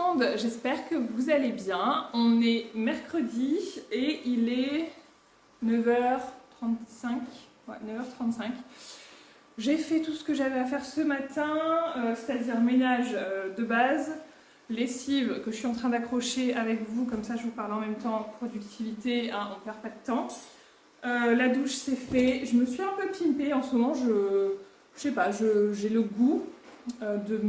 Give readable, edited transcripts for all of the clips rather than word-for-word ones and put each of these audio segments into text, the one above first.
monde, j'espère que vous allez bien. On est mercredi et il est 9h35. Ouais, 9h35. J'ai fait tout ce que j'avais à faire ce matin, c'est-à-dire ménage de base, lessive que je suis en train d'accrocher avec vous, comme ça je vous parle en même temps, productivité, hein, on perd pas de temps. La douche c'est fait, je me suis un peu pimpée en ce moment, je sais pas, j'ai le goût de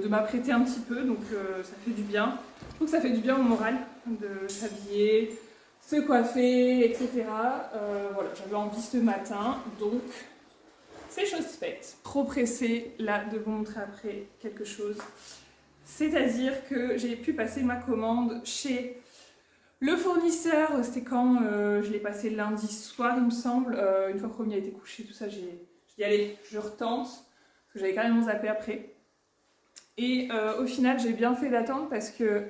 m'apprêter un petit peu, donc ça fait du bien. Je trouve que ça fait du bien au moral de s'habiller, se coiffer, etc. Voilà, j'avais envie ce matin, donc c'est chose faite. Trop pressée là de vous montrer après quelque chose. C'est-à-dire que j'ai pu passer ma commande chez le fournisseur. C'était quand je l'ai passé lundi soir, il me semble. Une fois que Romy a été couché, tout ça, j'ai dit allez, je retente, parce que j'avais carrément zappé après. Et au final, j'ai bien fait d'attendre parce que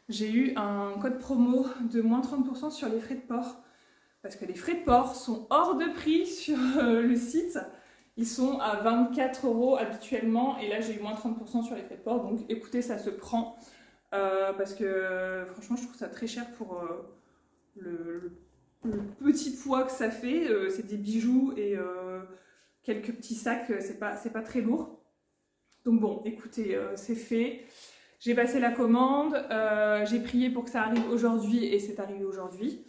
j'ai eu un code promo de moins 30% sur les frais de port. Parce que les frais de port sont hors de prix sur le site. Ils sont à 24 € habituellement. Et là, j'ai eu moins 30% sur les frais de port. Donc écoutez, ça se prend. Parce que franchement, je trouve ça très cher pour le petit poids que ça fait. C'est des bijoux et quelques petits sacs. C'est pas très lourd. Donc bon, écoutez, c'est fait. J'ai passé la commande, j'ai prié pour que ça arrive aujourd'hui et c'est arrivé aujourd'hui.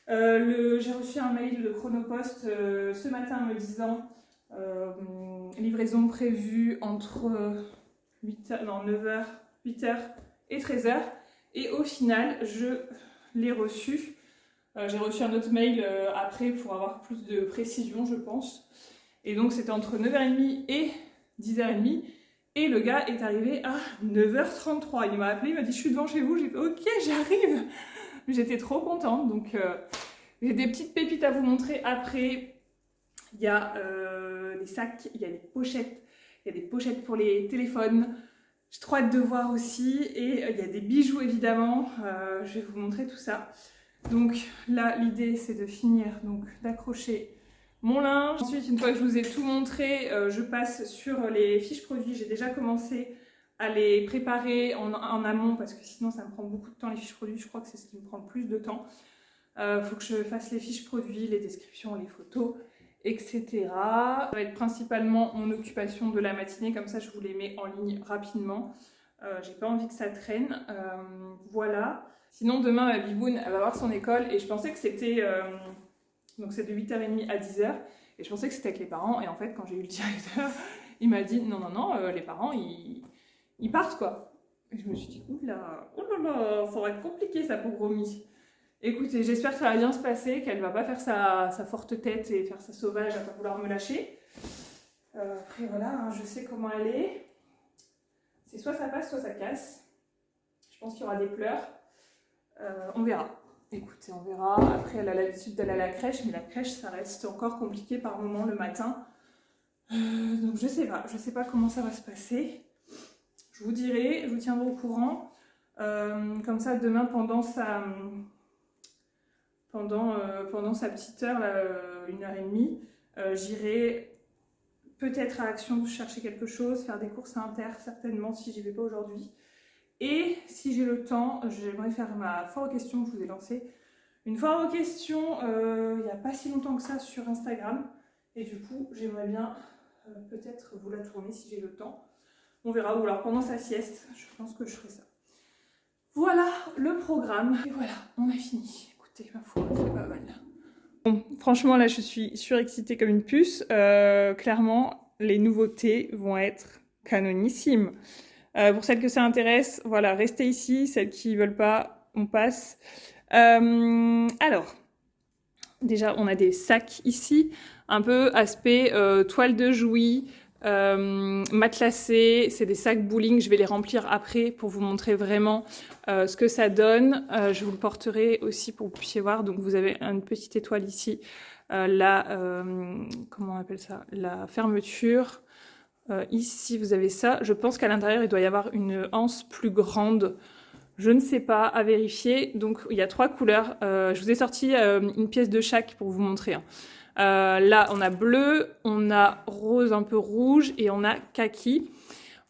J'ai reçu un mail de Chronopost ce matin me disant livraison prévue entre 9h, 8h et 13h. Et au final, je l'ai reçu. J'ai reçu un autre mail après pour avoir plus de précision, je pense. Et donc c'était entre 9h30 et 10h30. Et le gars est arrivé à 9h33. Il m'a appelé, il m'a dit je suis devant chez vous. J'ai fait ok, j'arrive. J'étais trop contente. Donc j'ai des petites pépites à vous montrer après. Il y a des sacs, il y a des pochettes. Il y a des pochettes pour les téléphones. J'ai trop hâte de voir aussi. Et il y a des bijoux évidemment. Je vais vous montrer tout ça. Donc là, l'idée c'est de finir, donc d'accrocher mon linge. Ensuite, une fois que je vous ai tout montré, je passe sur les fiches produits. J'ai déjà commencé à les préparer en amont parce que sinon ça me prend beaucoup de temps les fiches produits. Je crois que c'est ce qui me prend le plus de temps. Faut que je fasse les fiches produits, les descriptions, les photos, etc. Ça va être principalement mon occupation de la matinée, comme ça je vous les mets en ligne rapidement. J'ai pas envie que ça traîne. Voilà. Sinon demain ma biboune elle va avoir son école et je pensais que c'était... Donc c'est de 8h30 à 10h. Et je pensais que c'était avec les parents. Et en fait, quand j'ai eu le directeur, il m'a dit non, les parents, ils partent quoi. Et je me suis dit, oula, ça va être compliqué ça pour Romy. Écoutez, j'espère que ça va bien se passer, qu'elle va pas faire sa forte tête et faire sa sauvage à pas vouloir me lâcher. Après voilà, hein, je sais comment elle est. C'est soit ça passe, soit ça casse. Je pense qu'il y aura des pleurs. On verra. Écoutez, on verra. Après, elle a l'habitude d'aller à la crèche, mais la crèche, ça reste encore compliqué par moment le matin. Donc, je sais pas comment ça va se passer. Je vous dirai, je vous tiendrai au courant. Comme ça, demain, pendant sa petite heure, là, 1h30, j'irai peut-être à Action chercher quelque chose, faire des courses à Inter, certainement, si j'y vais pas aujourd'hui. Et si j'ai le temps, j'aimerais faire ma foire aux questions que je vous ai lancée. Une foire aux questions il n'y a pas si longtemps que ça sur Instagram. Et du coup, j'aimerais bien peut-être vous la tourner si j'ai le temps. On verra, ou alors pendant sa sieste, je pense que je ferai ça. Voilà le programme. Et voilà, on a fini. Écoutez, ma foi, c'est pas mal. Bon, franchement, là, je suis surexcitée comme une puce. Clairement, les nouveautés vont être canonissimes. Pour celles que ça intéresse, voilà, restez ici. Celles qui ne veulent pas, on passe. Alors, déjà, on a des sacs ici, un peu aspect toile de Jouy, matelassé. C'est des sacs bowling. Je vais les remplir après pour vous montrer vraiment ce que ça donne. Je vous le porterai aussi pour que vous puissiez voir. Donc, vous avez une petite étoile ici. Comment on appelle ça? La fermeture. Ici, vous avez ça. Je pense qu'à l'intérieur, il doit y avoir une anse plus grande. Je ne sais pas, à vérifier. Donc, il y a 3 couleurs. Je vous ai sorti une pièce de chaque pour vous montrer. Hein. Là, on a bleu, on a rose un peu rouge et on a kaki.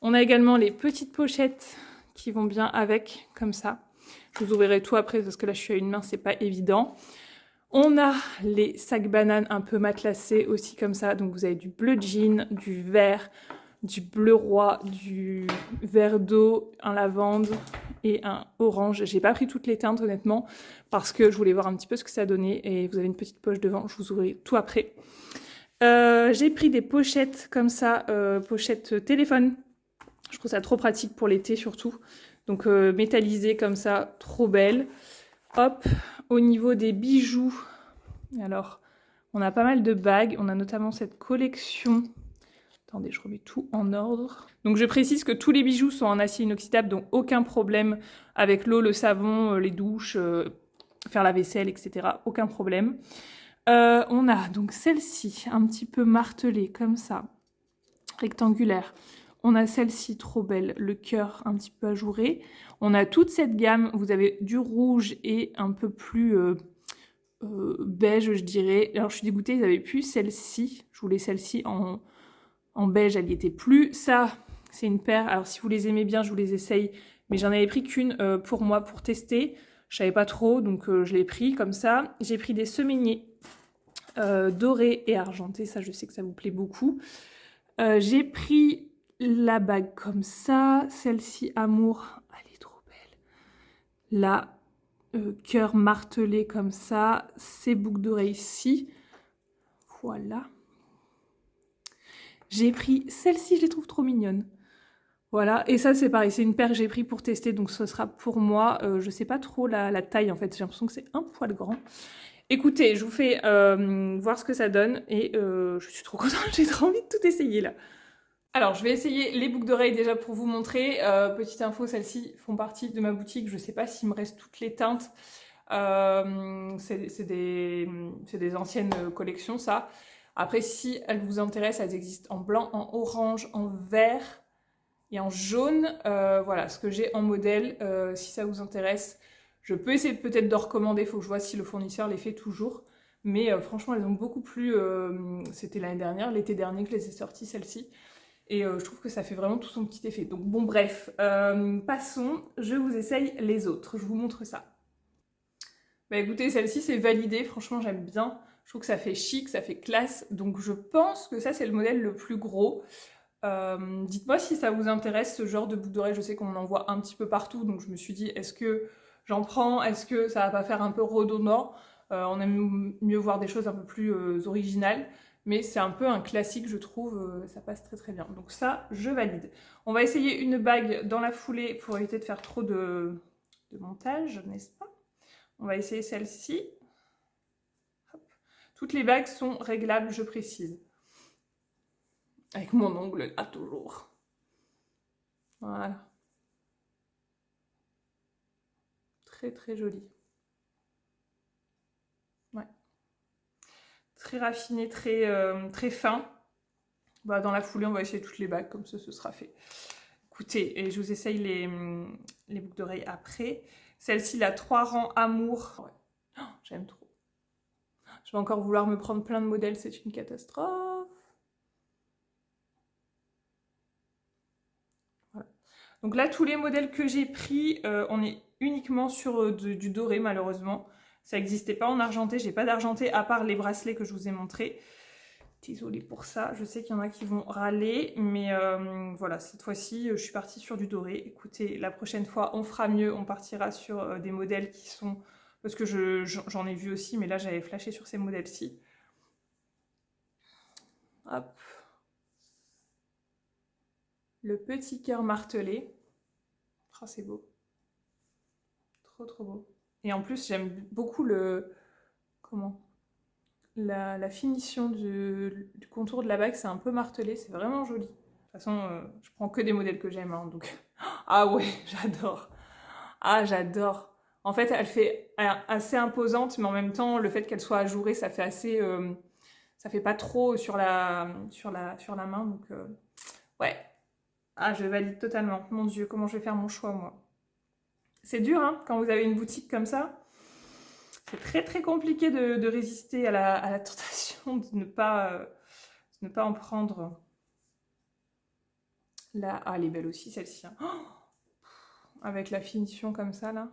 On a également les petites pochettes qui vont bien avec, comme ça. Je vous ouvrirai tout après parce que là je suis à une main, c'est pas évident. On a les sacs bananes un peu matelassés aussi comme ça. Donc vous avez du bleu jean, du vert, du bleu roi, du vert d'eau, un lavande et un orange. J'ai pas pris toutes les teintes honnêtement parce que je voulais voir un petit peu ce que ça donnait. Et vous avez une petite poche devant, je vous ouvrirai tout après. J'ai pris des pochettes comme ça, pochettes téléphone. Je trouve ça trop pratique pour l'été surtout. Donc métallisées comme ça, trop belle. Hop, au niveau des bijoux, alors on a pas mal de bagues. On a notamment cette collection. Attendez, je remets tout en ordre. Donc je précise que tous les bijoux sont en acier inoxydable, donc aucun problème avec l'eau, le savon, les douches, faire la vaisselle, etc. Aucun problème. On a donc celle-ci, un petit peu martelée comme ça, rectangulaire. On a celle-ci, trop belle, le cœur un petit peu ajouré. On a toute cette gamme, vous avez du rouge et un peu plus beige, je dirais. Alors je suis dégoûtée, ils n'avaient plus celle-ci. Je voulais celle-ci en beige, elle n'y était plus. Ça, c'est une paire. Alors si vous les aimez bien, je vous les essaye. Mais j'en avais pris qu'une pour moi, pour tester. Je savais pas trop, donc je l'ai pris comme ça. J'ai pris des semainiers dorés et argentés. Ça, je sais que ça vous plaît beaucoup. J'ai pris la bague comme ça. Celle-ci, amour. Elle est trop belle. La cœur martelé comme ça. Ces boucles d'oreilles-ci. Voilà. J'ai pris celle-ci, je les trouve trop mignonnes. Voilà, et ça c'est pareil, c'est une paire que j'ai pris pour tester, donc ce sera pour moi. Je sais pas trop la taille en fait, j'ai l'impression que c'est un poil grand. Écoutez, je vous fais voir ce que ça donne et je suis trop contente, j'ai trop envie de tout essayer là. Alors je vais essayer les boucles d'oreilles déjà pour vous montrer. Petite info, celles-ci font partie de ma boutique, je sais pas s'il me reste toutes les teintes. C'est des anciennes collections ça. Après si elles vous intéressent, elles existent en blanc, en orange, en vert et en jaune. Voilà ce que j'ai en modèle. Si ça vous intéresse, je peux essayer peut-être de recommander. Il faut que je vois si le fournisseur les fait toujours. Mais franchement, elles ont beaucoup plu. C'était l'année dernière, l'été dernier que je les ai sorties, celles-ci. Et je trouve que ça fait vraiment tout son petit effet. Donc bon, bref, passons. Je vous essaye les autres. Je vous montre ça. Bah écoutez, celle-ci, c'est validé. Franchement, j'aime bien. Je trouve que ça fait chic, ça fait classe. Donc je pense que ça, c'est le modèle le plus gros. Dites-moi si ça vous intéresse ce genre de boucle d'oreille. Je sais qu'on en voit un petit peu partout, donc je me suis dit est-ce que j'en prends, est-ce que ça va pas faire un peu redondant. On aime mieux voir des choses un peu plus originales, mais c'est un peu un classique je trouve, ça passe très très bien. Donc ça, je valide. On va essayer une bague dans la foulée pour éviter de faire trop de montage, n'est-ce pas? On va essayer celle-ci. Toutes les bagues sont réglables, je précise. Avec mon ongle là, toujours. Voilà. Très très joli. Ouais. Très raffiné, très fin. Bah, dans la foulée, on va essayer toutes les bagues, comme ça, ce sera fait. Écoutez, et je vous essaye les boucles d'oreilles après. Celle-ci, la 3 rangs amour. Ouais. Oh, j'aime trop. Je vais encore vouloir me prendre plein de modèles, c'est une catastrophe. Voilà. Donc là, tous les modèles que j'ai pris, on est uniquement sur du doré, malheureusement. Ça n'existait pas en argenté, j'ai pas d'argenté à part les bracelets que je vous ai montrés. Désolée pour ça, je sais qu'il y en a qui vont râler, mais voilà, cette fois-ci, je suis partie sur du doré. Écoutez, la prochaine fois, on fera mieux, on partira sur des modèles qui sont... Parce que j'en ai vu aussi, mais là, j'avais flashé sur ces modèles-ci. Hop. Le petit cœur martelé. Oh, c'est beau. Trop, trop beau. Et en plus, j'aime beaucoup le... Comment la finition du contour de la bague, c'est un peu martelé, c'est vraiment joli. De toute façon, je prends que des modèles que j'aime, hein, donc... Ah ouais, j'adore. Ah, j'adore. En fait, elle fait assez imposante, mais en même temps, le fait qu'elle soit ajourée, ça fait assez... ça fait pas trop sur la main, donc... ouais. Ah, je valide totalement. Mon Dieu, comment je vais faire mon choix, moi. C'est dur, hein, quand vous avez une boutique comme ça. C'est très très compliqué de résister à la tentation de ne pas en prendre. Là, ah, elle est belle aussi celle-ci. Hein. Oh, avec la finition comme ça là.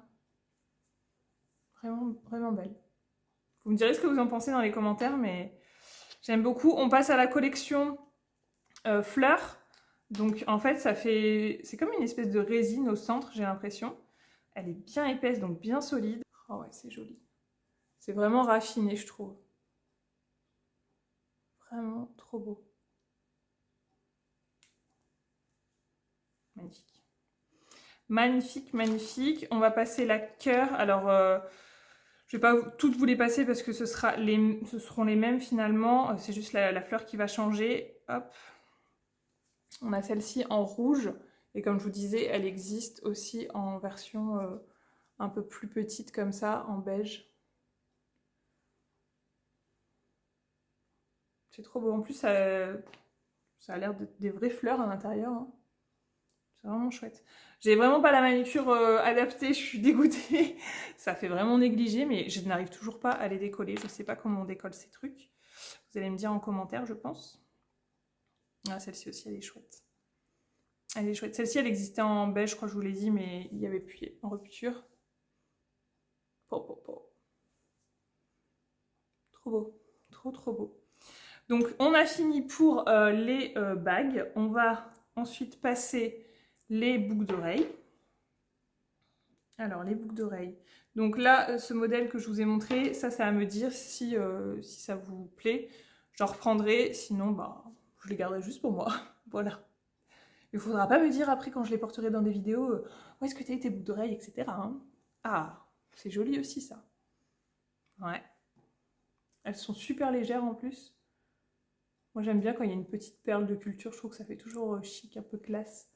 Vraiment, vraiment belle. Vous me direz ce que vous en pensez dans les commentaires, mais j'aime beaucoup. On passe à la collection fleurs. Donc en fait, c'est comme une espèce de résine au centre, j'ai l'impression. Elle est bien épaisse, donc bien solide. Oh ouais, c'est joli. C'est vraiment raffiné, je trouve. Vraiment trop beau. Magnifique. Magnifique, magnifique. On va passer la cœur. Alors, je ne vais pas toutes vous les passer parce que ce seront les mêmes finalement. C'est juste la fleur qui va changer. Hop. On a celle-ci en rouge. Et comme je vous disais, elle existe aussi en version un peu plus petite comme ça, en beige. C'est trop beau. En plus, ça a l'air d'être des vraies fleurs à l'intérieur. Hein. C'est vraiment chouette. J'ai vraiment pas la manucure adaptée, je suis dégoûtée. Ça fait vraiment négligé, mais je n'arrive toujours pas à les décoller. Je sais pas comment on décolle ces trucs. Vous allez me dire en commentaire, je pense. Ah, celle-ci aussi, elle est chouette. Elle est chouette. Celle-ci, elle existait en beige, je crois que je vous l'ai dit, mais il y avait plus en rupture. Trop beau. Trop beau. Donc, on a fini pour les bagues. On va ensuite passer les boucles d'oreilles. Alors, les boucles d'oreilles. Donc là, ce modèle que je vous ai montré, ça c'est à me dire si ça vous plaît. J'en reprendrai, sinon, bah, je les garderai juste pour moi. Voilà. Il ne faudra pas me dire après quand je les porterai dans des vidéos, où est-ce que tu as tes boucles d'oreilles, etc. Hein. Ah, c'est joli aussi ça. Ouais. Elles sont super légères en plus. Moi j'aime bien quand il y a une petite perle de culture, je trouve que ça fait toujours chic, un peu classe.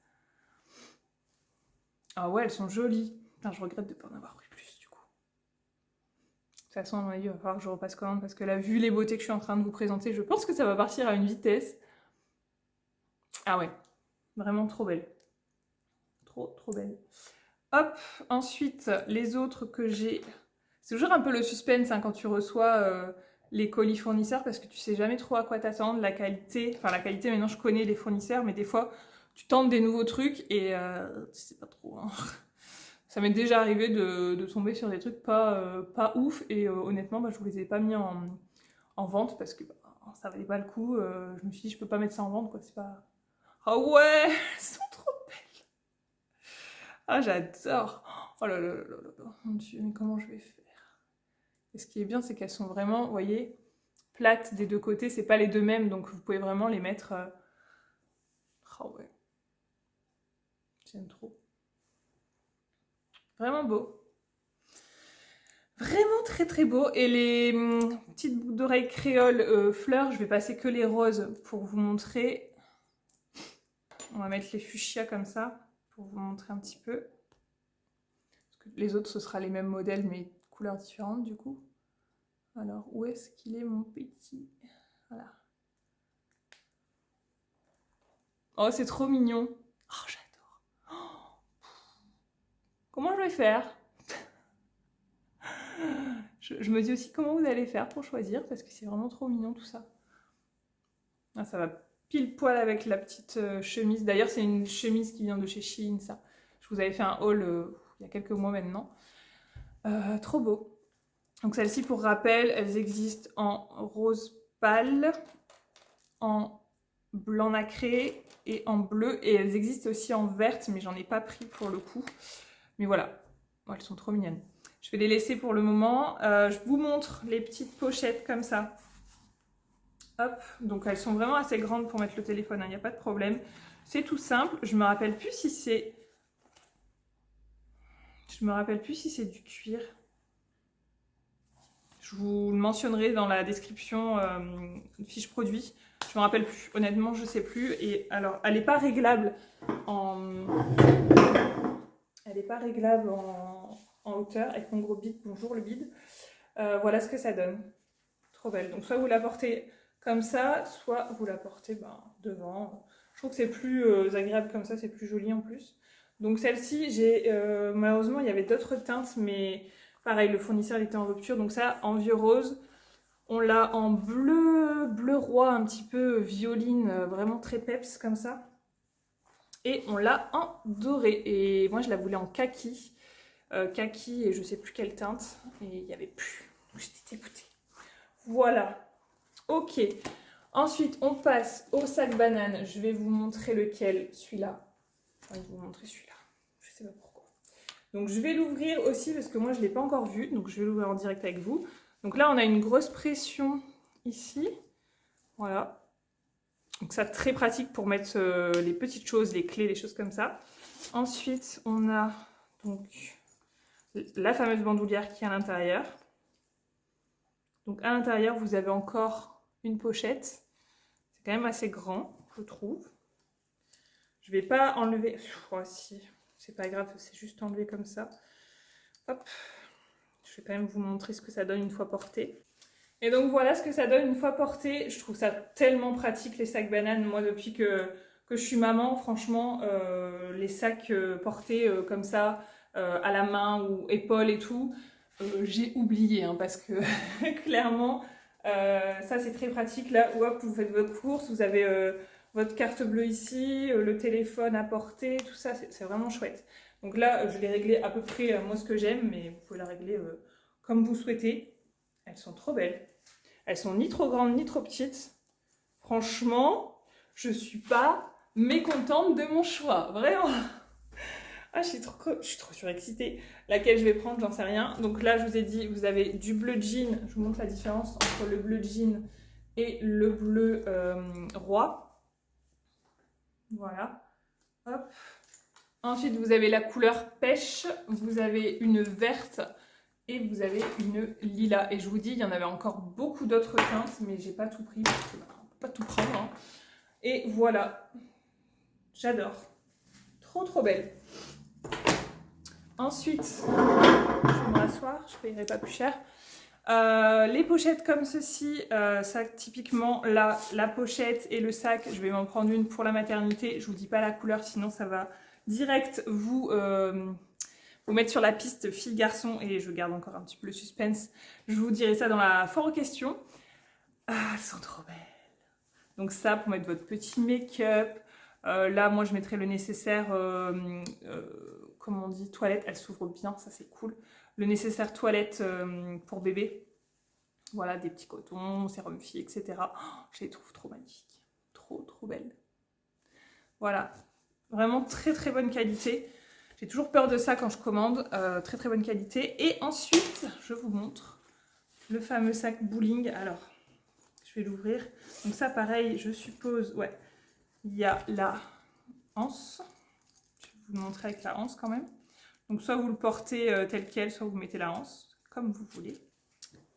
Ah ouais, elles sont jolies. Putain, je regrette de ne pas en avoir pris plus du coup. De toute façon, à mon avis, il va falloir que je repasse commande parce que là, vu les beautés que je suis en train de vous présenter, je pense que ça va partir à une vitesse. Ah ouais, vraiment trop belle. Trop belle. Hop, ensuite, les autres que j'ai... C'est toujours un peu le suspense hein, quand tu reçois les colis fournisseurs parce que tu sais jamais trop à quoi t'attendre, la qualité. Enfin, la qualité, maintenant je connais les fournisseurs, mais des fois, tu tentes des nouveaux trucs et tu sais pas trop. Hein. Ça m'est déjà arrivé de tomber sur des trucs pas ouf et honnêtement, bah, je vous les ai pas mis en vente parce que bah, ça valait pas le coup. Je me suis dit, je peux pas mettre ça en vente, quoi. C'est pas... Oh ouais, elles sont trop belles. Ah, j'adore. Oh là là là là là. Mon Dieu, mais comment je vais faire? Et ce qui est bien, c'est qu'elles sont vraiment, vous voyez, plates des deux côtés. C'est pas les deux mêmes, donc vous pouvez vraiment les mettre... Oh ouais. J'aime trop. Vraiment beau. Vraiment très beau. Et les petites boucles d'oreilles créoles fleurs, je vais passer que les roses pour vous montrer. On va mettre les fuchsias comme ça pour vous montrer un petit peu. Parce que les autres, ce sera les mêmes modèles, mais couleurs différentes du coup. Alors, où est-ce qu'il est mon petit? Voilà. Oh, c'est trop mignon. Oh, j'adore. Oh. Comment je vais faire? Je me dis aussi comment vous allez faire pour choisir, parce que c'est vraiment trop mignon tout ça. Ah, ça va pile poil avec la petite chemise. D'ailleurs, c'est une chemise qui vient de chez Shein, ça. Je vous avais fait un haul il y a quelques mois maintenant. Trop beau. Donc celles-ci, pour rappel, elles existent en rose pâle, en blanc nacré et en bleu. Et elles existent aussi en verte, mais j'en ai pas pris pour le coup. Mais voilà, oh, elles sont trop mignonnes. Je vais les laisser pour le moment. Je vous montre les petites pochettes comme ça. Hop, donc elles sont vraiment assez grandes pour mettre le téléphone, il n'y a pas de problème. C'est tout simple, je me rappelle plus si c'est... Je me rappelle plus si c'est du cuir. Je vous le mentionnerai dans la description fiche produit. Je me rappelle plus, honnêtement je sais plus. Et alors, elle n'est pas réglable en... Elle n'est pas réglable en hauteur avec mon gros bide. Bonjour le bide. Voilà ce que ça donne. Trop belle. Donc soit vous la portez comme ça, soit vous la portez devant. Je trouve que c'est plus agréable comme ça, c'est plus joli en plus. Donc celle-ci, j'ai malheureusement il y avait d'autres teintes, mais pareil, le fournisseur il était en rupture. Donc ça, en vieux rose, on l'a en bleu roi, un petit peu violine, vraiment très peps comme ça. Et on l'a en doré. Et moi, je la voulais en kaki. Kaki et je sais plus quelle teinte. Et il n'y avait plus. Donc j'étais dégoûtée. Voilà. Ok. Ensuite, on passe au sac banane. Je vais vous montrer lequel. Celui-là. Je vais vous montrer celui-là. Je sais pas pourquoi. Donc je vais l'ouvrir aussi parce que moi, je ne l'ai pas encore vu. Donc je vais l'ouvrir en direct avec vous. Donc là, on a une grosse pression ici. Voilà. Donc ça, très pratique pour mettre les petites choses, les clés, les choses comme ça. Ensuite, on a donc la fameuse bandoulière qui est à l'intérieur. Donc à l'intérieur, vous avez encore une pochette. C'est quand même assez grand, je trouve. Je ne vais pas enlever... Oh, si, c'est pas grave, c'est juste enlever comme ça. Hop. Je vais quand même vous montrer ce que ça donne une fois porté. Et donc voilà ce que ça donne une fois porté. Je trouve ça tellement pratique les sacs bananes. Moi depuis que je suis maman, franchement, les sacs portés comme ça, à la main ou épaule et tout, j'ai oublié hein, parce que clairement, ça c'est très pratique. Là, hop, vous faites votre course, vous avez votre carte bleue ici, le téléphone à porter, tout ça, c'est vraiment chouette. Donc là, je l'ai réglé à peu près moi ce que j'aime, mais vous pouvez la régler comme vous souhaitez. Elles sont trop belles. Elles sont ni trop grandes ni trop petites. Franchement, je suis pas mécontente de mon choix. Vraiment. Ah, je suis trop surexcitée. Laquelle je vais prendre, j'en sais rien. Donc là, je vous ai dit, vous avez du bleu jean. Je vous montre la différence entre le bleu jean et le bleu roi. Voilà. Hop. Ensuite, vous avez la couleur pêche. Vous avez une verte. Et vous avez une lilas. Et je vous dis, il y en avait encore beaucoup d'autres teintes, mais j'ai pas tout pris parce que on peut pas tout prendre. Hein. Et voilà. J'adore. Trop trop belle. Ensuite, je vais me rasseoir, je payerai pas plus cher. Les pochettes comme ceci, ça typiquement là, la pochette et le sac, je vais m'en prendre une pour la maternité. Je vous dis pas la couleur, sinon ça va direct vous mettre sur la piste fille-garçon et je garde encore un petit peu le suspense. Je vous dirai ça dans la foire aux questions. Ah, elles sont trop belles. Donc ça, pour mettre votre petit make-up. Là, moi, je mettrai le nécessaire, comment on dit, toilette. Elle s'ouvre bien, ça c'est cool. Le nécessaire toilette pour bébé. Voilà, des petits cotons, sérum fille, etc. Oh, je les trouve trop magnifiques. Trop, trop belles. Voilà. Vraiment très, très bonne qualité. J'ai toujours peur de ça quand je commande. Très très bonne qualité. Et ensuite, je vous montre le fameux sac bowling. Alors, je vais l'ouvrir. Donc ça, pareil, je suppose... Ouais, il y a la anse. Je vais vous le montrer avec la anse quand même. Donc soit vous le portez tel quel, soit vous mettez la anse, comme vous voulez.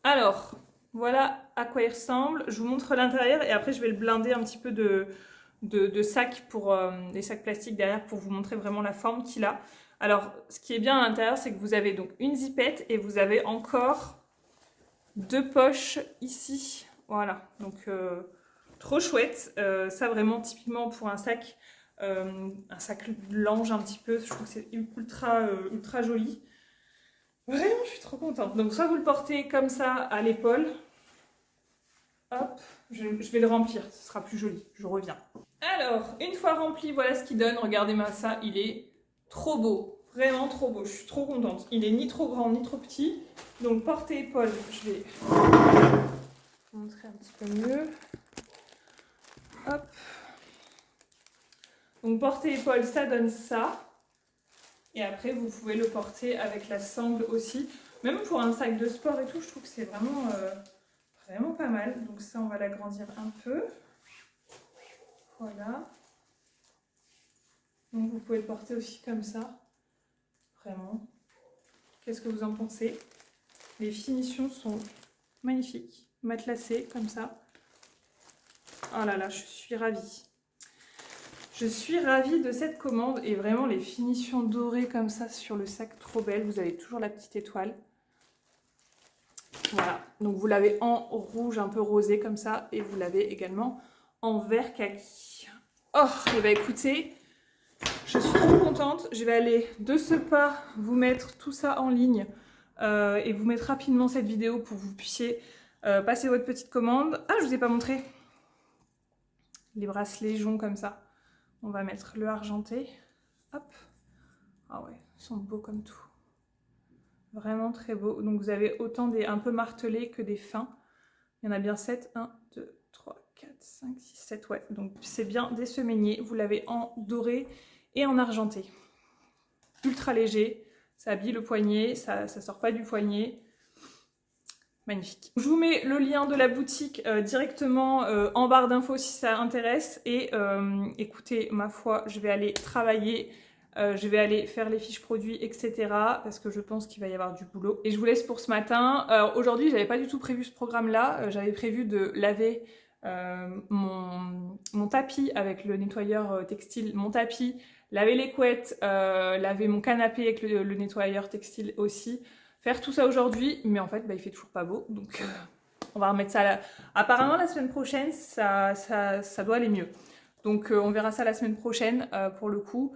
Alors, voilà à quoi il ressemble. Je vous montre l'intérieur et après je vais le blinder un petit peu de sacs pour les sacs plastiques derrière pour vous montrer vraiment la forme qu'il a. Alors, ce qui est bien à l'intérieur, c'est que vous avez donc une zipette et vous avez encore deux poches ici. Voilà, donc trop chouette. Ça vraiment typiquement pour un sac linge un petit peu. Je trouve que c'est ultra joli. Vraiment, je suis trop contente. Donc soit vous le portez comme ça à l'épaule. Hop, je vais le remplir, ce sera plus joli, je reviens. Alors, une fois rempli, voilà ce qu'il donne. Regardez-moi ça, il est trop beau. Vraiment trop beau, je suis trop contente. Il est ni trop grand ni trop petit. Donc porte-épaule, je vais vous montrer un petit peu mieux. Hop. Donc porte-épaule, ça donne ça. Et après, vous pouvez le porter avec la sangle aussi. Même pour un sac de sport et tout, je trouve que c'est vraiment pas mal. Donc ça, on va l'agrandir un peu. Voilà. Donc vous pouvez le porter aussi comme ça. Vraiment. Qu'est-ce que vous en pensez? Les finitions sont magnifiques. Matelassées comme ça. Oh là là, je suis ravie. Je suis ravie de cette commande. Et vraiment les finitions dorées comme ça sur le sac, trop belles. Vous avez toujours la petite étoile. Voilà. Donc vous l'avez en rouge un peu rosé comme ça. Et vous l'avez également en vert kaki. Oh, et bah écoutez... Je suis trop contente, je vais aller de ce pas vous mettre tout ça en ligne et vous mettre rapidement cette vidéo pour que vous puissiez passer votre petite commande. Ah, je vous ai pas montré les bracelets joncs comme ça. On va mettre le argenté. Hop. Ah ouais, ils sont beaux comme tout. Vraiment très beaux. Donc vous avez autant des un peu martelés que des fins. Il y en a bien 7. 1, 2, 3, 4, 5, 6, 7. Ouais, donc c'est bien des semainiers. Vous l'avez en doré et en argenté. Ultra léger. Ça habille le poignet. Ça sort pas du poignet. Magnifique. Je vous mets le lien de la boutique directement en barre d'infos si ça intéresse. Et écoutez, ma foi, je vais aller travailler. Je vais aller faire les fiches produits, etc. Parce que je pense qu'il va y avoir du boulot. Et je vous laisse pour ce matin. Aujourd'hui, j'avais pas du tout prévu ce programme-là. J'avais prévu de laver mon tapis avec le nettoyeur textile, mon tapis, laver les couettes, laver mon canapé avec le nettoyeur textile aussi. Faire tout ça aujourd'hui, mais en fait, il fait toujours pas beau. Donc, on va remettre ça là. Apparemment, la semaine prochaine, ça doit aller mieux. Donc, on verra ça la semaine prochaine pour le coup.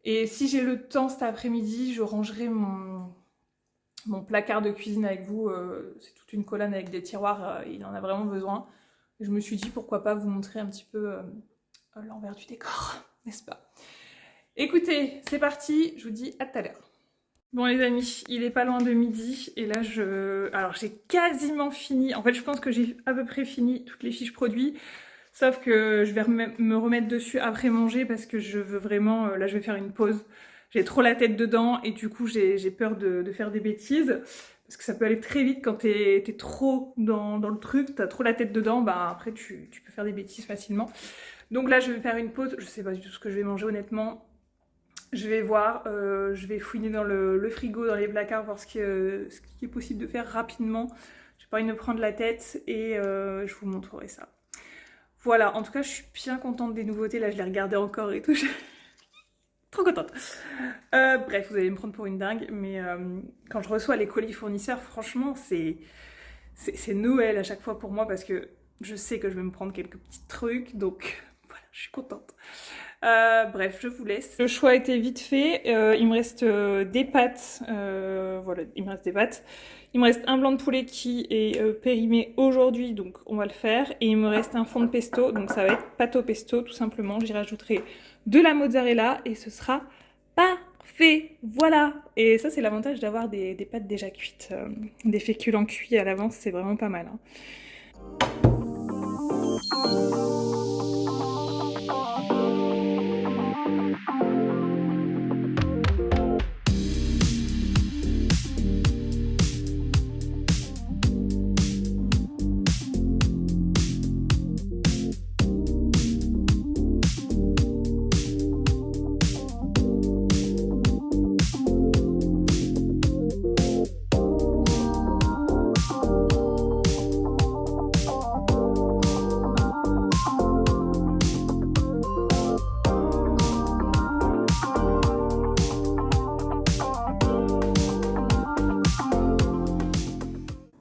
Et si j'ai le temps cet après-midi, je rangerai mon placard de cuisine avec vous. C'est toute une colonne avec des tiroirs, il en a vraiment besoin. Et je me suis dit pourquoi pas vous montrer un petit peu l'envers du décor, n'est-ce pas? Écoutez, c'est parti, je vous dis à tout à l'heure. Bon les amis, il est pas loin de midi et là alors j'ai quasiment fini. En fait, je pense que j'ai à peu près fini toutes les fiches produits. Sauf que je vais me remettre dessus après manger parce que je veux vraiment... là, je vais faire une pause. J'ai trop la tête dedans et du coup, j'ai peur de faire des bêtises. Parce que ça peut aller très vite quand t'es trop dans le truc, t'as trop la tête dedans, bah après, tu peux faire des bêtises facilement. Donc là, je vais faire une pause. Je sais pas du tout ce que je vais manger, honnêtement. Je vais voir, je vais fouiner dans le frigo, dans les placards, voir ce qui est possible de faire rapidement. J'ai pas envie de me prendre la tête et je vous montrerai ça. Voilà, en tout cas, je suis bien contente des nouveautés. Là, je les regardais encore et tout. Trop contente. Bref, vous allez me prendre pour une dingue, mais quand je reçois les colis fournisseurs, franchement, c'est Noël à chaque fois pour moi parce que je sais que je vais me prendre quelques petits trucs, donc voilà, je suis contente. Bref, je vous laisse. Le choix a été vite fait. Il me reste des pâtes. Voilà, il me reste des pâtes. Il me reste un blanc de poulet qui est périmé aujourd'hui, donc on va le faire. Et il me reste un fond de pesto, donc ça va être pâte au pesto tout simplement. J'y rajouterai de la mozzarella et ce sera parfait. Voilà. Et ça, c'est l'avantage d'avoir des pâtes déjà cuites, des féculents cuits à l'avance, c'est vraiment pas mal. Hein.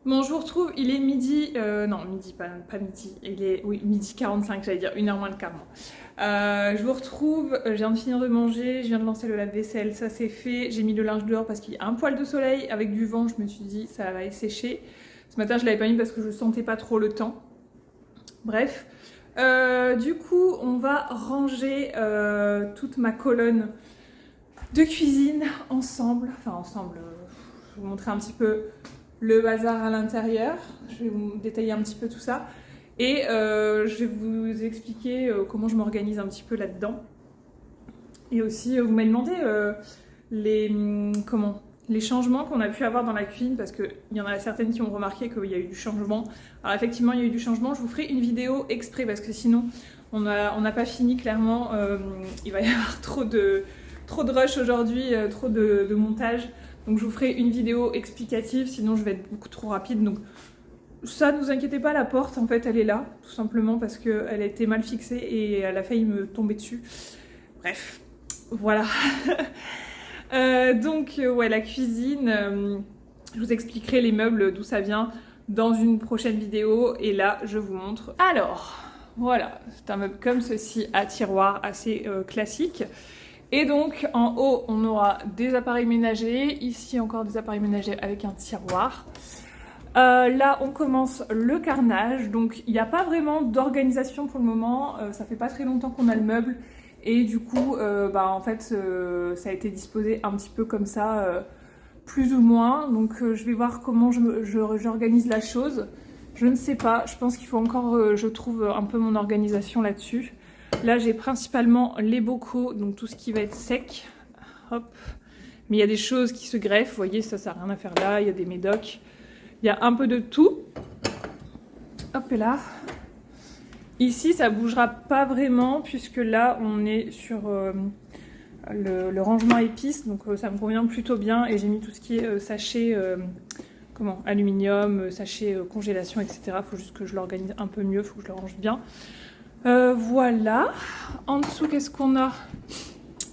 Bon, je vous retrouve, il est midi, non midi, pas midi, il est, oui, midi 45, j'allais dire 1h moins le quart. Je vous retrouve, je viens de finir de manger, je viens de lancer le lave-vaisselle, ça c'est fait, j'ai mis le linge dehors parce qu'il y a un poil de soleil, avec du vent, je me suis dit ça va sécher. Ce matin je l'avais pas mis parce que je sentais pas trop le temps. Bref, du coup on va ranger toute ma colonne de cuisine ensemble, je vais vous montrer un petit peu le bazar à l'intérieur, je vais vous détailler un petit peu tout ça et je vais vous expliquer comment je m'organise un petit peu là-dedans. Et aussi, vous m'avez demandé les changements qu'on a pu avoir dans la cuisine parce qu'il y en a certaines qui ont remarqué qu'il y a eu du changement. Alors effectivement, il y a eu du changement, je vous ferai une vidéo exprès parce que sinon on n'a pas fini clairement, il va y avoir trop de rush aujourd'hui, trop de montage. Donc je vous ferai une vidéo explicative, sinon je vais être beaucoup trop rapide. Donc ça, ne vous inquiétez pas, la porte en fait elle est là, tout simplement parce qu'elle a été mal fixée et elle a failli me tomber dessus. Bref, voilà. Donc ouais, la cuisine, je vous expliquerai les meubles, d'où ça vient dans une prochaine vidéo. Et là, je vous montre. Alors, voilà, c'est un meuble comme ceci à tiroir assez classique. Et donc en haut on aura des appareils ménagers, ici encore des appareils ménagers avec un tiroir. Là on commence le carnage, donc il n'y a pas vraiment d'organisation pour le moment, ça fait pas très longtemps qu'on a le meuble Et du coup, en fait, ça a été disposé un petit peu comme ça, plus ou moins. Donc je vais voir comment j'organise la chose. Je ne sais pas, je pense qu'il faut encore, je trouve, un peu mon organisation là-dessus. Là, j'ai principalement les bocaux, donc tout ce qui va être sec. Hop. Mais il y a des choses qui se greffent, vous voyez, ça n'a rien à faire là. Il y a des médocs, il y a un peu de tout. Hop, et là. Ici, ça bougera pas vraiment, puisque là, on est sur le rangement épices, donc ça me convient plutôt bien. Et j'ai mis tout ce qui est sachet, aluminium, sachet congélation, etc. Il faut juste que je l'organise un peu mieux, il faut que je le range bien. Voilà. En dessous, qu'est-ce qu'on a?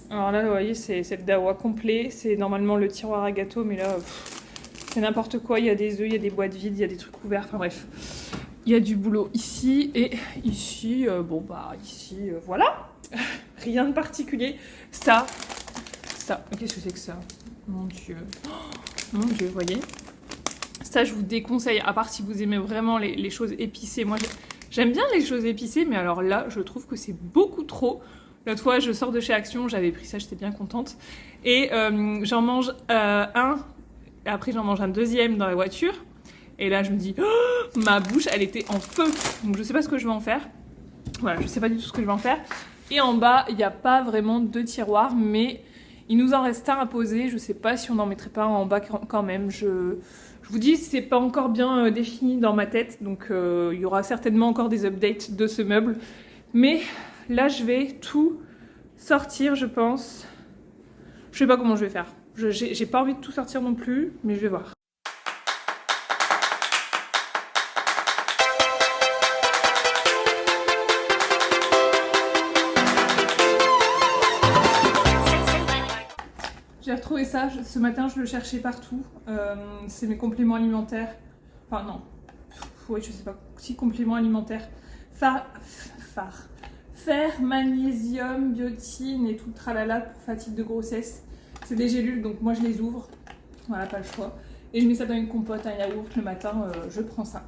Alors là, vous voyez, c'est le dawa complet. C'est normalement le tiroir à gâteau, mais là, c'est n'importe quoi. Il y a des œufs, il y a des boîtes vides, il y a des trucs ouverts, enfin bref. Il y a du boulot ici et ici, voilà. Rien de particulier. Ça, qu'est-ce que c'est que ça? Mon Dieu. Mon Dieu, vous voyez. Ça, je vous déconseille, à part si vous aimez vraiment les choses épicées. Moi, j'aime bien les choses épicées, mais alors là, je trouve que c'est beaucoup trop. L'autre fois, je sors de chez Action, j'avais pris ça, j'étais bien contente. Et j'en mange un, et après j'en mange un deuxième dans la voiture. Et là, je me dis, oh, ma bouche, elle était en feu. Donc, je sais pas ce que je vais en faire. Voilà, je sais pas du tout ce que je vais en faire. Et en bas, il n'y a pas vraiment de tiroir, mais il nous en reste un à poser. Je sais pas si on n'en mettrait pas un en bas quand même. Je vous dis, c'est pas encore bien défini dans ma tête. Donc, il y aura certainement encore des updates de ce meuble. Mais là, je vais tout sortir, je pense. Je sais pas comment je vais faire. J'ai pas envie de tout sortir non plus, mais je vais voir. J'ai retrouvé ça, ce matin je le cherchais partout, c'est mes compléments alimentaires, enfin non, oui je sais pas, si compléments alimentaires, fer, magnésium, biotine et tout tralala pour fatigue de grossesse, c'est des gélules donc moi je les ouvre, voilà pas le choix, et je mets ça dans une compote, un yaourt, le matin je prends ça.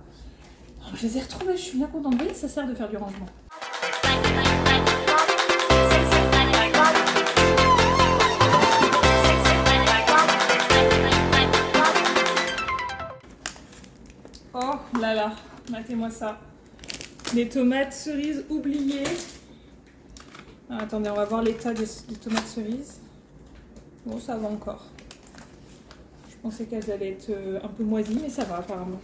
Alors, je les ai retrouvés, je suis bien contente, vous voyez ça sert de faire du rangement. Oh là là, matez-moi ça. Les tomates cerises oubliées. Ah, attendez, on va voir l'état des tomates cerises. Bon, ça va encore. Je pensais qu'elles allaient être un peu moisies, mais ça va apparemment.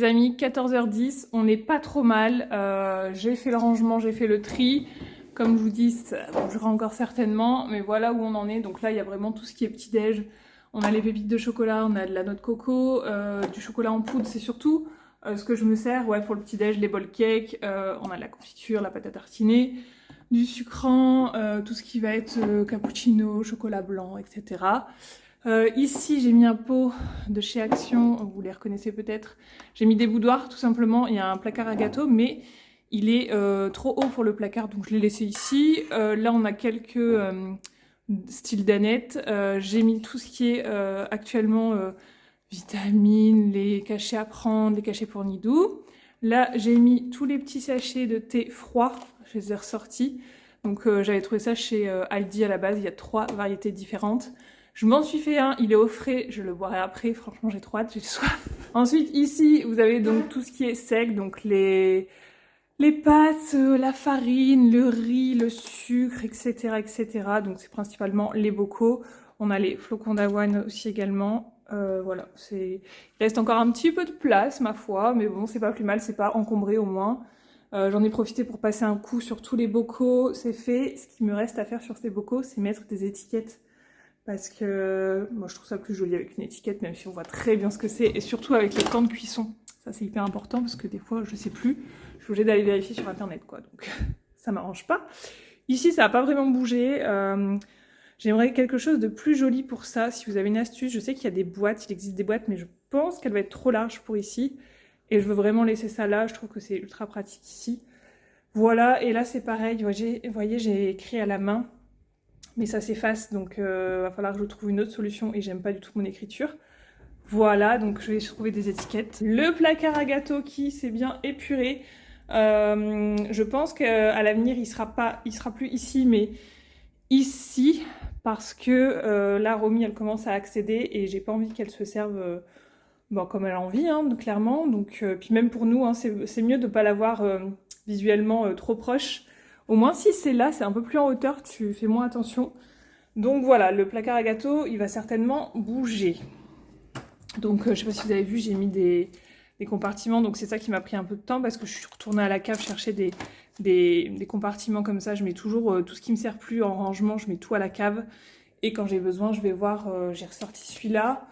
les amis, 14h10, on n'est pas trop mal. J'ai fait le rangement, j'ai fait le tri. Comme je vous dis, ça bougera encore certainement, mais voilà où on en est. Donc là, il y a vraiment tout ce qui est petit-déj. On a les pépites de chocolat, on a de la noix de coco, du chocolat en poudre, c'est surtout ce que je me sers pour le petit-déj, les bol cakes. On a de la confiture, la pâte à tartiner, du sucrant, tout ce qui va être cappuccino, chocolat blanc, etc. Ici, j'ai mis un pot de chez Action, vous les reconnaissez peut-être. J'ai mis des boudoirs, tout simplement. Il y a un placard à gâteaux, mais il est trop haut pour le placard, donc je l'ai laissé ici. Là, on a quelques styles d'Annette. J'ai mis tout ce qui est actuellement vitamines, les cachets à prendre, les cachets pour Nidou. Là, j'ai mis tous les petits sachets de thé froid. Je les ai ressortis. Donc, j'avais trouvé ça chez Aldi à la base. Il y a 3 variétés différentes. Je m'en suis fait un, il est au frais, je le boirai après, franchement j'ai trop hâte, j'ai soif. Ensuite ici vous avez donc tout ce qui est sec, donc les pâtes, la farine, le riz, le sucre, etc. etc. Donc c'est principalement les bocaux. On a les flocons d'avoine aussi également. Voilà, il reste encore un petit peu de place ma foi, mais bon c'est pas plus mal, c'est pas encombré au moins. J'en ai profité pour passer un coup sur tous les bocaux, c'est fait. Ce qui me reste à faire sur ces bocaux, c'est mettre des étiquettes. Parce que moi je trouve ça plus joli avec une étiquette, même si on voit très bien ce que c'est, et surtout avec les temps de cuisson. Ça c'est hyper important parce que des fois je sais plus, je suis obligée d'aller vérifier sur internet quoi, donc ça m'arrange pas. Ici ça n'a pas vraiment bougé, j'aimerais quelque chose de plus joli pour ça, si vous avez une astuce. Je sais qu'il y a des boîtes, il existe des boîtes, mais je pense qu'elle va être trop large pour ici, et je veux vraiment laisser ça là, je trouve que c'est ultra pratique ici. Voilà, et là c'est pareil, vous voyez j'ai écrit à la main. Mais ça s'efface, donc va falloir que je trouve une autre solution et j'aime pas du tout mon écriture. Voilà, donc je vais trouver des étiquettes. Le placard à gâteaux qui s'est bien épuré. Je pense qu'à l'avenir il sera plus ici, mais ici, parce que là Romy elle commence à accéder et j'ai pas envie qu'elle se serve comme elle a envie, hein, clairement. Donc, puis même pour nous, hein, c'est mieux de pas l'avoir visuellement trop proche. Au moins, si c'est là, c'est un peu plus en hauteur, tu fais moins attention. Donc voilà, le placard à gâteaux, il va certainement bouger. Donc je sais pas si vous avez vu, j'ai mis des compartiments. Donc c'est ça qui m'a pris un peu de temps parce que je suis retournée à la cave chercher des compartiments comme ça. Je mets toujours tout ce qui me sert plus en rangement, je mets tout à la cave. Et quand j'ai besoin, je vais voir, j'ai ressorti celui-là.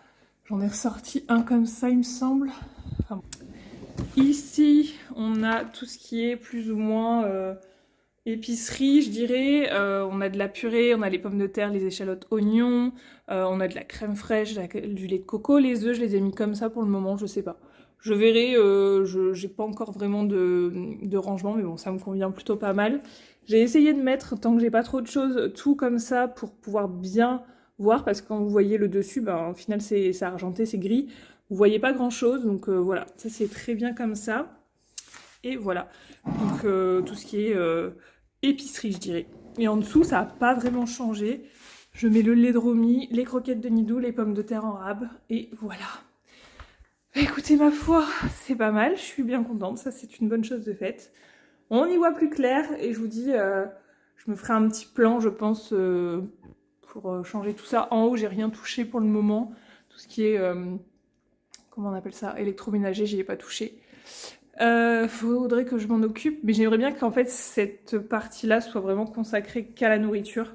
J'en ai ressorti un comme ça, il me semble. Enfin, ici, on a tout ce qui est plus ou moins... épicerie, je dirais. On a de la purée, on a les pommes de terre, les échalotes, oignons, on a de la crème fraîche, du lait de coco. Les œufs, je les ai mis comme ça pour le moment, je sais pas. Je verrai, j'ai pas encore vraiment de rangement, mais bon, ça me convient plutôt pas mal. J'ai essayé de mettre, tant que j'ai pas trop de choses, tout comme ça pour pouvoir bien voir, parce que quand vous voyez le dessus, au final c'est argenté, c'est gris. Vous voyez pas grand chose, donc voilà, ça c'est très bien comme ça. Et voilà, donc tout ce qui est épicerie, je dirais. Et en dessous, ça n'a pas vraiment changé. Je mets le lait de Romy, les croquettes de Nidou, les pommes de terre en rab, et voilà. Écoutez, ma foi, c'est pas mal, je suis bien contente, ça c'est une bonne chose de faite. On y voit plus clair, et je vous dis, je me ferai un petit plan, je pense, pour changer tout ça. En haut, j'ai rien touché pour le moment. Tout ce qui est, comment on appelle ça, électroménager, j'y ai pas touché. Faudrait que je m'en occupe, mais j'aimerais bien qu'en fait cette partie-là soit vraiment consacrée qu'à la nourriture.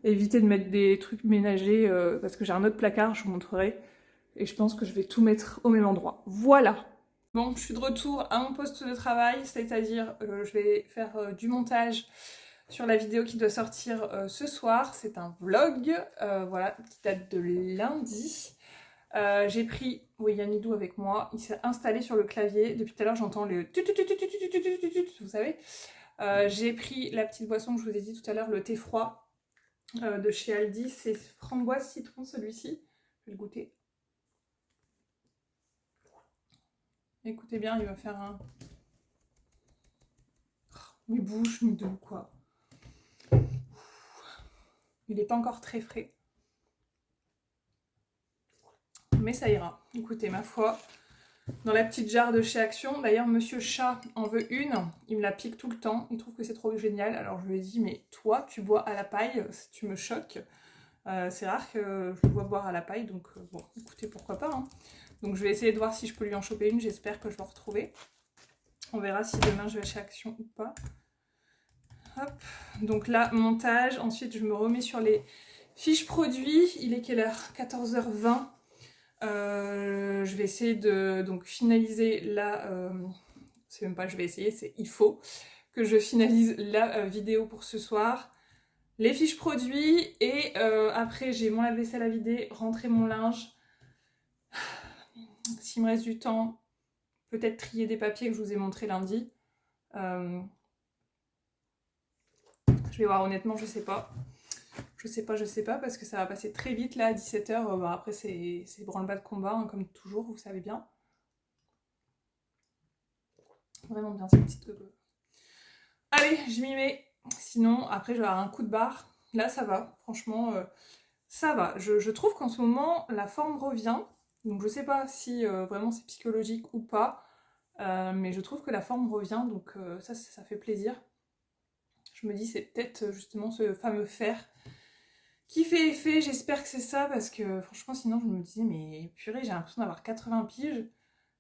Éviter de mettre des trucs ménagers, parce que j'ai un autre placard, je vous montrerai. Et je pense que je vais tout mettre au même endroit. Voilà. Bon, je suis de retour à mon poste de travail, c'est-à-dire je vais faire du montage sur la vidéo qui doit sortir ce soir. C'est un vlog, voilà, qui date de lundi. J'ai pris, oui, il y a Nidou avec moi, il s'est installé sur le clavier. Depuis tout à l'heure, j'entends le vous savez. J'ai pris la petite boisson que je vous ai dit tout à l'heure, le thé froid de chez Aldi. C'est framboise citron celui-ci. Je vais le goûter. Écoutez bien, il va faire un... Mes bouches, Nidou, quoi. Il n'est pas encore très frais. Mais ça ira. Écoutez, ma foi, dans la petite jarre de chez Action, d'ailleurs Monsieur Chat en veut une, il me la pique tout le temps, il trouve que c'est trop génial, alors je lui ai dit mais toi tu bois à la paille, tu me choques, c'est rare que je le vois boire à la paille, donc bon écoutez pourquoi pas, hein. Donc je vais essayer de voir si je peux lui en choper une, j'espère que je vais en retrouver. On verra si demain je vais chez Action ou pas. Hop, donc là, montage. Ensuite, je me remets sur les fiches produits. Il est quelle heure? 14h20. Je vais essayer de donc, finaliser la... c'est même pas je vais essayer, c'est il faut que je finalise la vidéo pour ce soir. Les fiches produits et après j'ai mon lave-vaisselle à vider, rentrer mon linge. S'il me reste du temps, peut-être trier des papiers que je vous ai montré lundi. Je vais voir, honnêtement, je sais pas. Je sais pas, parce que ça va passer très vite là à 17h. Bah, après, c'est branle-bas de combat, hein, comme toujours, vous savez bien. Vraiment bien cette petite coco. Allez, je m'y mets. Sinon, après, je vais avoir un coup de barre. Là, ça va, franchement, ça va. Je trouve qu'en ce moment, la forme revient. Donc, je sais pas si vraiment c'est psychologique ou pas. Mais je trouve que la forme revient, donc ça fait plaisir. Je me dis c'est peut-être justement ce fameux fer qui fait effet, j'espère que c'est ça, parce que franchement sinon je me disais mais purée j'ai l'impression d'avoir 80 piges,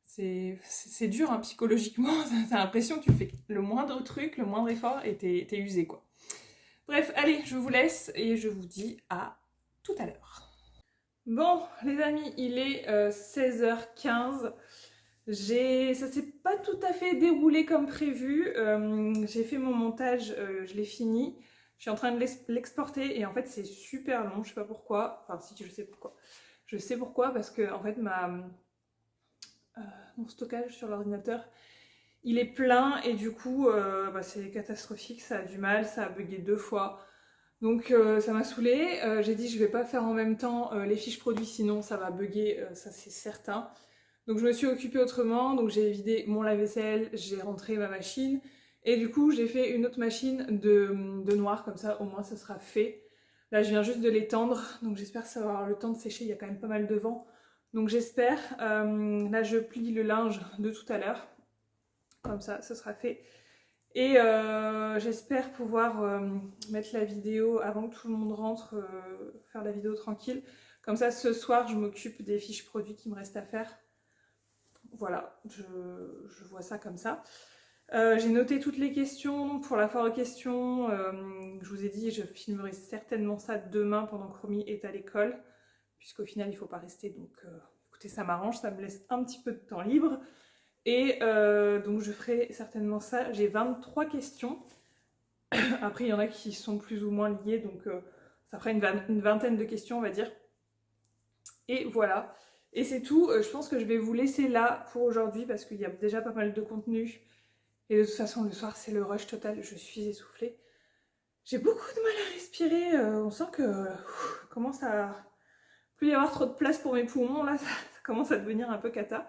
c'est dur hein, psychologiquement, t'as l'impression que tu fais le moindre truc, le moindre effort et t'es usé quoi. Bref, allez, je vous laisse et je vous dis à tout à l'heure. Bon les amis, il est 16h15. Ça s'est pas tout à fait déroulé comme prévu. J'ai fait mon montage, je l'ai fini. Je suis en train de l'exporter et en fait c'est super long, je sais pas pourquoi. Enfin si, je sais pourquoi. Je sais pourquoi parce que en fait mon stockage sur l'ordinateur il est plein et du coup c'est catastrophique, ça a du mal, ça a bugué 2 fois. Donc ça m'a saoulée. J'ai dit je vais pas faire en même temps les fiches produits sinon ça va bugger, ça c'est certain. Donc je me suis occupée autrement, donc j'ai vidé mon lave-vaisselle, j'ai rentré ma machine et du coup j'ai fait une autre machine de noir, comme ça au moins ça sera fait. Là je viens juste de l'étendre, donc j'espère que ça va avoir le temps de sécher, il y a quand même pas mal de vent. Donc j'espère, là je plie le linge de tout à l'heure, comme ça ce sera fait. Et j'espère pouvoir mettre la vidéo avant que tout le monde rentre, faire la vidéo tranquille. Comme ça ce soir je m'occupe des fiches produits qui me restent à faire. Voilà, je vois ça comme ça. J'ai noté toutes les questions pour la foire aux questions. Je vous ai dit, je filmerai certainement ça demain pendant que Romy est à l'école, puisqu'au final, il ne faut pas rester. Donc, écoutez, ça m'arrange, ça me laisse un petit peu de temps libre. Et donc, je ferai certainement ça. J'ai 23 questions. Après, il y en a qui sont plus ou moins liées, donc ça fera une vingtaine de questions, on va dire. Et voilà. Et c'est tout, je pense que je vais vous laisser là pour aujourd'hui parce qu'il y a déjà pas mal de contenu. Et de toute façon, le soir, c'est le rush total, je suis essoufflée. J'ai beaucoup de mal à respirer, on sent que commence à plus y avoir trop de place pour mes poumons, là, ça commence à devenir un peu cata.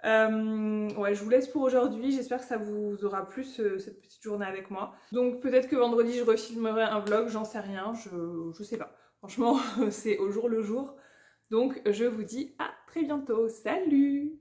Ouais, je vous laisse pour aujourd'hui, j'espère que ça vous aura plu cette petite journée avec moi. Donc peut-être que vendredi, je refilmerai un vlog, j'en sais rien, je sais pas. Franchement, c'est au jour le jour. Donc je vous dis à très bientôt, salut!